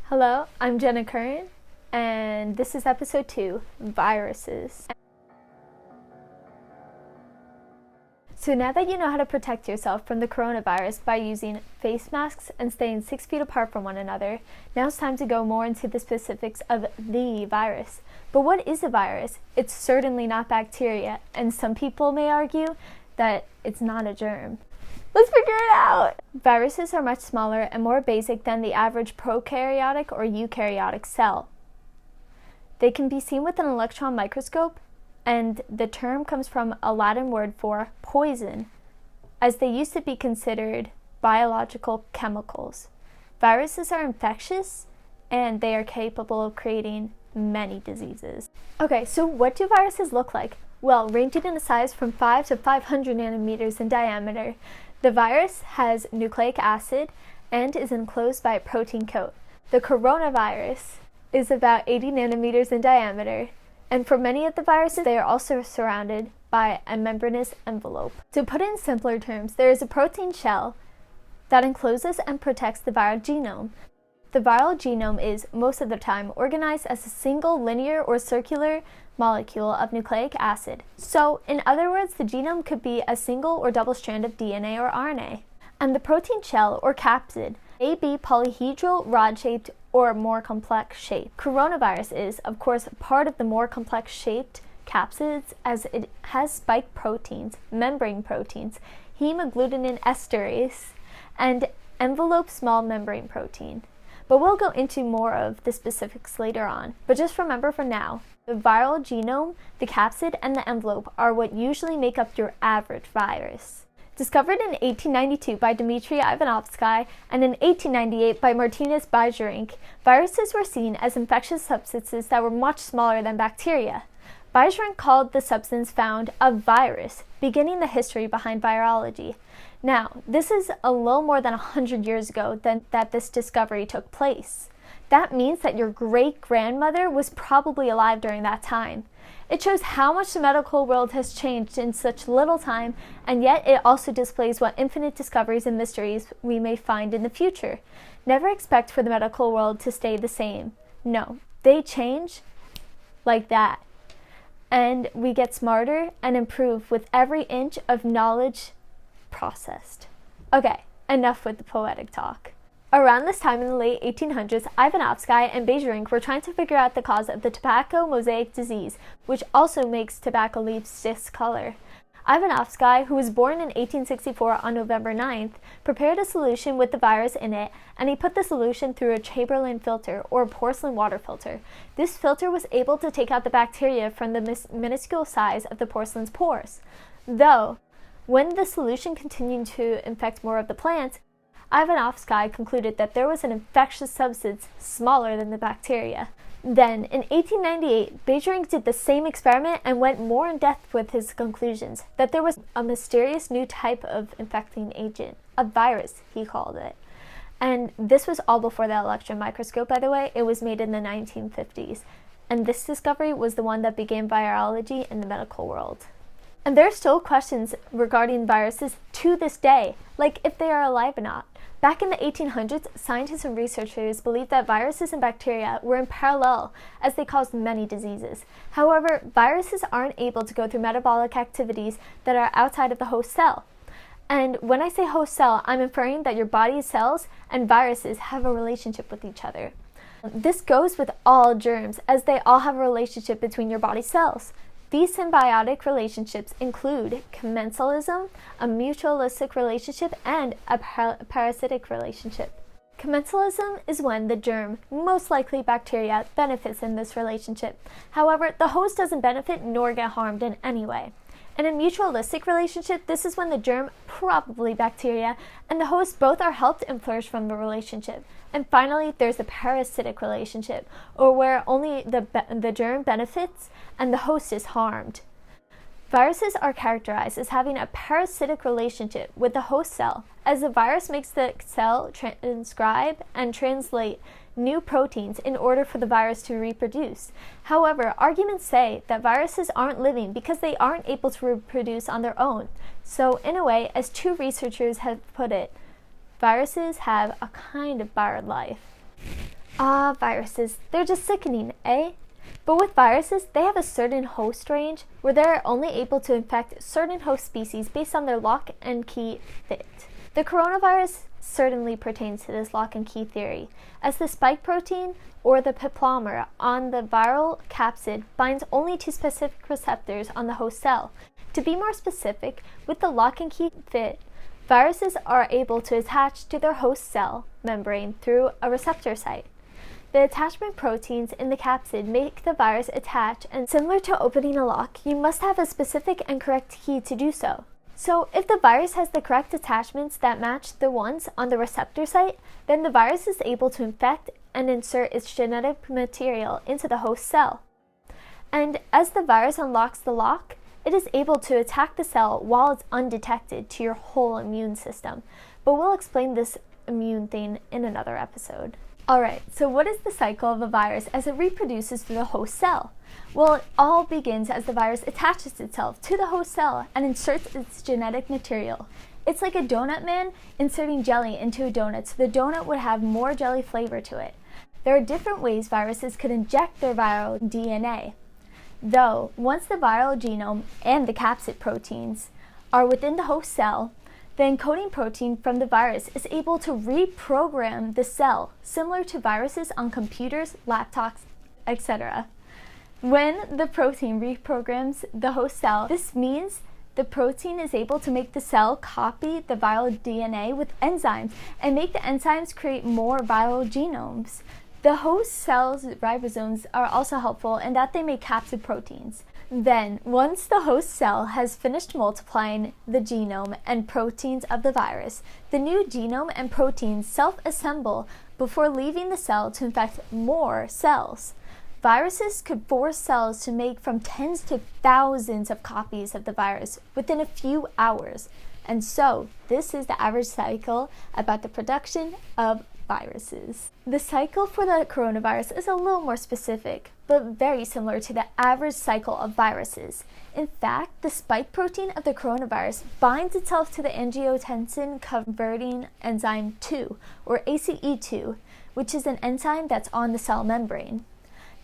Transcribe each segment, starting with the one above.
Hello, I'm Jenna Curran, and this is episode 2, Viruses. So now that you know how to protect yourself from the coronavirus by using face masks and staying 6 feet apart from one another, now it's time to go more into the specifics of the virus. But what is a virus? It's certainly not bacteria, and some people may argue that it's not a germ. Let's figure it out! Viruses are much smaller and more basic than the average prokaryotic or eukaryotic cell. They can be seen with an electron microscope, and the term comes from a Latin word for poison, as they used to be considered biological chemicals. Viruses are infectious, and they are capable of creating many diseases. Okay, so what do viruses look like? Well, ranging in size from 5 to 500 nanometers in diameter, the virus has nucleic acid and is enclosed by a protein coat. The coronavirus is about 80 nanometers in diameter, and for many of the viruses, they are also surrounded by a membranous envelope. To put it in simpler terms, there is a protein shell that encloses and protects the viral genome. The viral genome is, most of the time, organized as a single linear or circular molecule of nucleic acid. So, in other words, the genome could be a single or double strand of DNA or RNA. And the protein shell, or capsid, may be polyhedral, rod-shaped, or more complex shape. Coronavirus is, of course, part of the more complex shaped capsids, as it has spike proteins, membrane proteins, hemagglutinin esterase, and envelope small membrane protein. But we'll go into more of the specifics later on. But just remember for now, the viral genome, the capsid, and the envelope are what usually make up your average virus. Discovered in 1892 by Dmitry Ivanovsky and in 1898 by Martinez Bijerinck, viruses were seen as infectious substances that were much smaller than bacteria. Bijerinck called the substance found a virus, beginning the history behind virology. Now, this is a little more than 100 years ago that this discovery took place. That means that your great-grandmother was probably alive during that time. It shows how much the medical world has changed in such little time, and yet it also displays what infinite discoveries and mysteries we may find in the future. Never expect for the medical world to stay the same. No, they change like that. And we get smarter and improve with every inch of knowledge processed. Okay, enough with the poetic talk. Around this time in the late 1800s, Ivanovsky and Bijerinck were trying to figure out the cause of the tobacco mosaic disease, which also makes tobacco leaves discolor. Ivanovsky, who was born in 1864 on November 9th, prepared a solution with the virus in it, and he put the solution through a Chamberlain filter, or a porcelain water filter. This filter was able to take out the bacteria from the minuscule size of the porcelain's pores. Though, when the solution continued to infect more of the plants, Ivanovsky concluded that there was an infectious substance smaller than the bacteria. Then, in 1898, Bijerinck did the same experiment and went more in depth with his conclusions, that there was a mysterious new type of infecting agent, a virus, he called it. And this was all before the electron microscope, by the way. It was made in the 1950s. And this discovery was the one that began virology in the medical world. And there are still questions regarding viruses to this day, like if they are alive or not. Back in the 1800s, scientists and researchers believed that viruses and bacteria were in parallel as they caused many diseases. However, viruses aren't able to go through metabolic activities that are outside of the host cell. And when I say host cell, I'm inferring that your body's cells and viruses have a relationship with each other. This goes with all germs, as they all have a relationship between your body's cells. These symbiotic relationships include commensalism, a mutualistic relationship, and a parasitic relationship. Commensalism is when the germ, most likely bacteria, benefits in this relationship. However, the host doesn't benefit nor get harmed in any way. In a mutualistic relationship, this is when the germ, probably bacteria, and the host both are helped and flourish from the relationship. And finally, there's a parasitic relationship, or where only the germ benefits and the host is harmed. Viruses are characterized as having a parasitic relationship with the host cell, as the virus makes the cell transcribe and translate new proteins in order for the virus to reproduce. However, arguments say that viruses aren't living because they aren't able to reproduce on their own. So, in a way, as two researchers have put it, viruses have a kind of borrowed life. Ah, viruses. They're just sickening, eh? But with viruses, they have a certain host range where they're only able to infect certain host species based on their lock and key fit. The coronavirus certainly pertains to this lock and key theory, as the spike protein or the peplomer on the viral capsid binds only to specific receptors on the host cell. To be more specific, with the lock and key fit, viruses are able to attach to their host cell membrane through a receptor site. The attachment proteins in the capsid make the virus attach, and similar to opening a lock, you must have a specific and correct key to do so. So if the virus has the correct attachments that match the ones on the receptor site, then the virus is able to infect and insert its genetic material into the host cell. And as the virus unlocks the lock, it is able to attack the cell while it's undetected to your whole immune system. But we'll explain this immune thing in another episode. Alright, so what is the cycle of a virus as it reproduces through the host cell? Well, it all begins as the virus attaches itself to the host cell and inserts its genetic material. It's like a donut man inserting jelly into a donut, so the donut would have more jelly flavor to it. There are different ways viruses could inject their viral DNA. Though, once the viral genome and the capsid proteins are within the host cell, the encoding protein from the virus is able to reprogram the cell, similar to viruses on computers, laptops, etc. When the protein reprograms the host cell, this means the protein is able to make the cell copy the viral DNA with enzymes and make the enzymes create more viral genomes. The host cell's ribosomes are also helpful in that they make capsid proteins. Then, once the host cell has finished multiplying the genome and proteins of the virus, the new genome and proteins self-assemble before leaving the cell to infect more cells. Viruses could force cells to make from tens to thousands of copies of the virus within a few hours. And so, this is the average cycle about the production of viruses. The cycle for the coronavirus is a little more specific, but very similar to the average cycle of viruses. In fact, the spike protein of the coronavirus binds itself to the angiotensin converting enzyme 2, or ACE2, which is an enzyme that's on the cell membrane.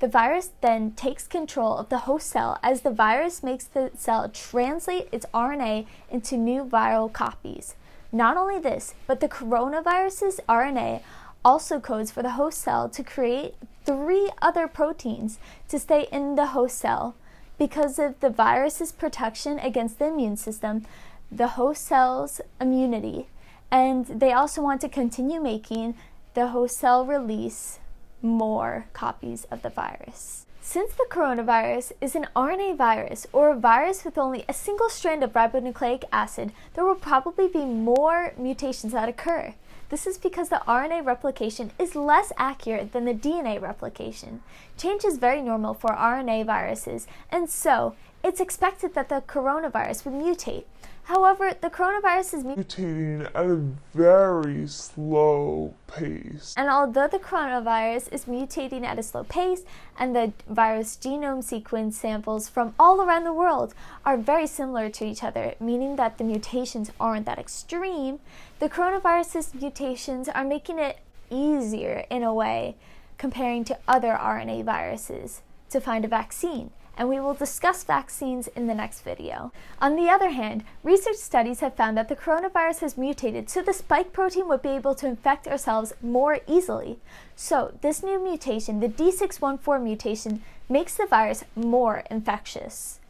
The virus then takes control of the host cell as the virus makes the cell translate its RNA into new viral copies. Not only this, but the coronavirus's RNA also codes for the host cell to create 3 other proteins to stay in the host cell. Because of the virus's protection against the immune system, the host cell's immunity, and they also want to continue making the host cell release more copies of the virus. Since the coronavirus is an RNA virus, or a virus with only a single strand of ribonucleic acid, there will probably be more mutations that occur. This is because the RNA replication is less accurate than the DNA replication. Change is very normal for RNA viruses, and so it's expected that the coronavirus would mutate. However, the coronavirus is mutating at a very slow pace. And although the coronavirus is mutating at a slow pace, and the virus genome sequence samples from all around the world are very similar to each other, meaning that the mutations aren't that extreme, the coronavirus's mutations are making it easier in a way, comparing to other RNA viruses, to find a vaccine. And we will discuss vaccines in the next video. On the other hand, research studies have found that the coronavirus has mutated so the spike protein would be able to infect ourselves more easily. So this new mutation, the D614 mutation, makes the virus more infectious.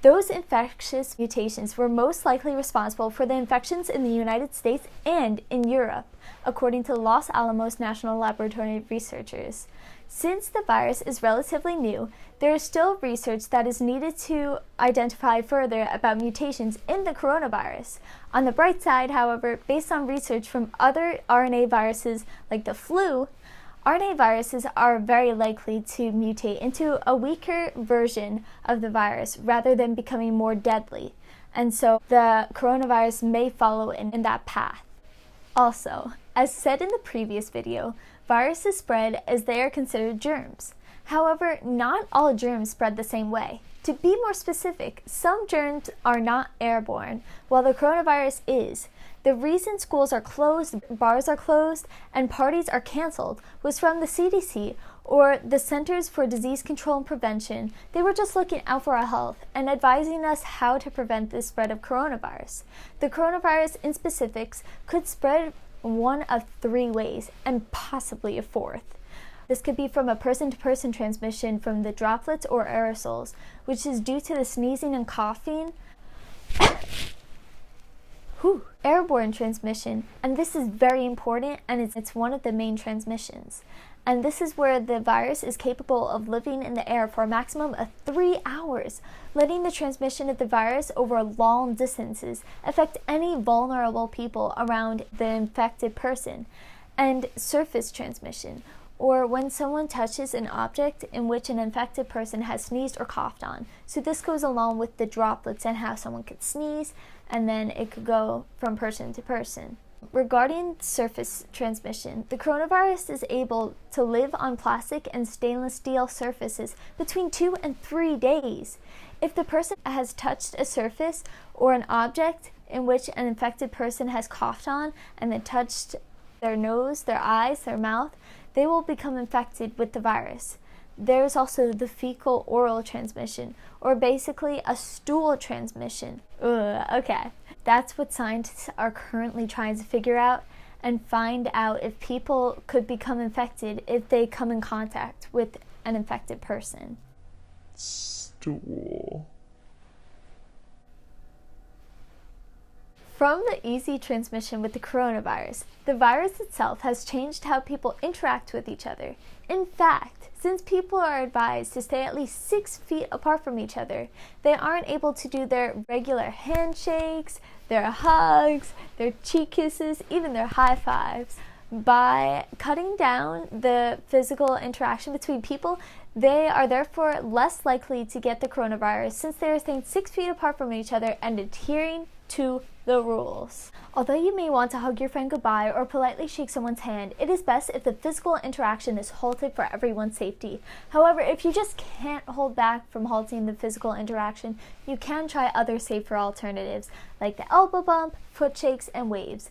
Those infectious mutations were most likely responsible for the infections in the United States and in Europe, according to Los Alamos National Laboratory researchers. Since the virus is relatively new, there is still research that is needed to identify further about mutations in the coronavirus. On the bright side, however, based on research from other RNA viruses like the flu, RNA viruses are very likely to mutate into a weaker version of the virus rather than becoming more deadly. And so the coronavirus may follow in that path. Also, as said in the previous video, viruses spread as they are considered germs. However, not all germs spread the same way. To be more specific, some germs are not airborne, while the coronavirus is. The reason schools are closed, bars are closed, and parties are canceled was from the CDC, or the Centers for Disease Control and Prevention. They were just looking out for our health and advising us how to prevent the spread of coronavirus. The coronavirus in specifics could spread one of three ways, and possibly a fourth. This could be from a person-to-person transmission from the droplets or aerosols, which is due to the sneezing and coughing. Airborne transmission, and this is very important, and it's one of the main transmissions. And this is where the virus is capable of living in the air for a maximum of 3 hours, letting the transmission of the virus over long distances affect any vulnerable people around the infected person. And surface transmission, or when someone touches an object in which an infected person has sneezed or coughed on. So this goes along with the droplets and how someone could sneeze, and then it could go from person to person. Regarding surface transmission, the coronavirus is able to live on plastic and stainless steel surfaces between 2 and 3 days. If the person has touched a surface or an object in which an infected person has coughed on and then touched their nose, their eyes, their mouth, they will become infected with the virus. There is also the fecal-oral transmission, or basically a stool transmission. Okay. That's what scientists are currently trying to figure out and find out if people could become infected if they come in contact with an infected person. Stool. From the easy transmission with the coronavirus, the virus itself has changed how people interact with each other. In fact, since people are advised to stay at least 6 feet apart from each other, they aren't able to do their regular handshakes, their hugs, their cheek kisses, even their high fives. By cutting down the physical interaction between people, they are therefore less likely to get the coronavirus since they are staying 6 feet apart from each other and adhering to the rules. Although you may want to hug your friend goodbye or politely shake someone's hand, it is best if the physical interaction is halted for everyone's safety. However, if you just can't hold back from halting the physical interaction, you can try other safer alternatives like the elbow bump, foot shakes, and waves.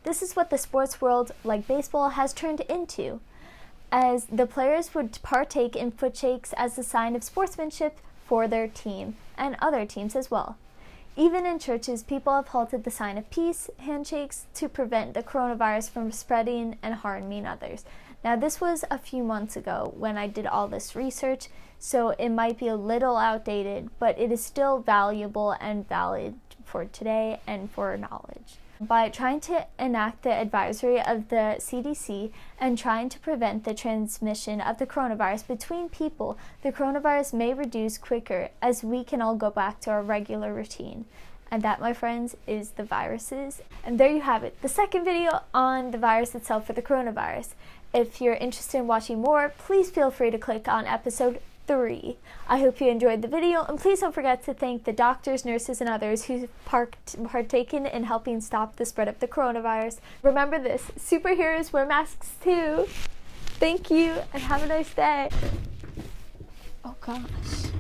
This is what the sports world, like baseball, has turned into, as the players would partake in foot shakes as a sign of sportsmanship for their team and other teams as well. Even in churches, people have halted the sign of peace, handshakes, to prevent the coronavirus from spreading and harming others. Now, this was a few months ago when I did all this research, so it might be a little outdated, but it is still valuable and valid for today and for knowledge. By trying to enact the advisory of the CDC and trying to prevent the transmission of the coronavirus between people, the coronavirus may reduce quicker as we can all go back to our regular routine. And that, my friends, is the viruses. And there you have it, the second video on the virus itself for the coronavirus. If you're interested in watching more, please feel free to click on episode 3. I hope you enjoyed the video, and please don't forget to thank the doctors, nurses, and others who've partaken in helping stop the spread of the coronavirus. Remember this, superheroes wear masks too. Thank you, and have a nice day. Oh gosh.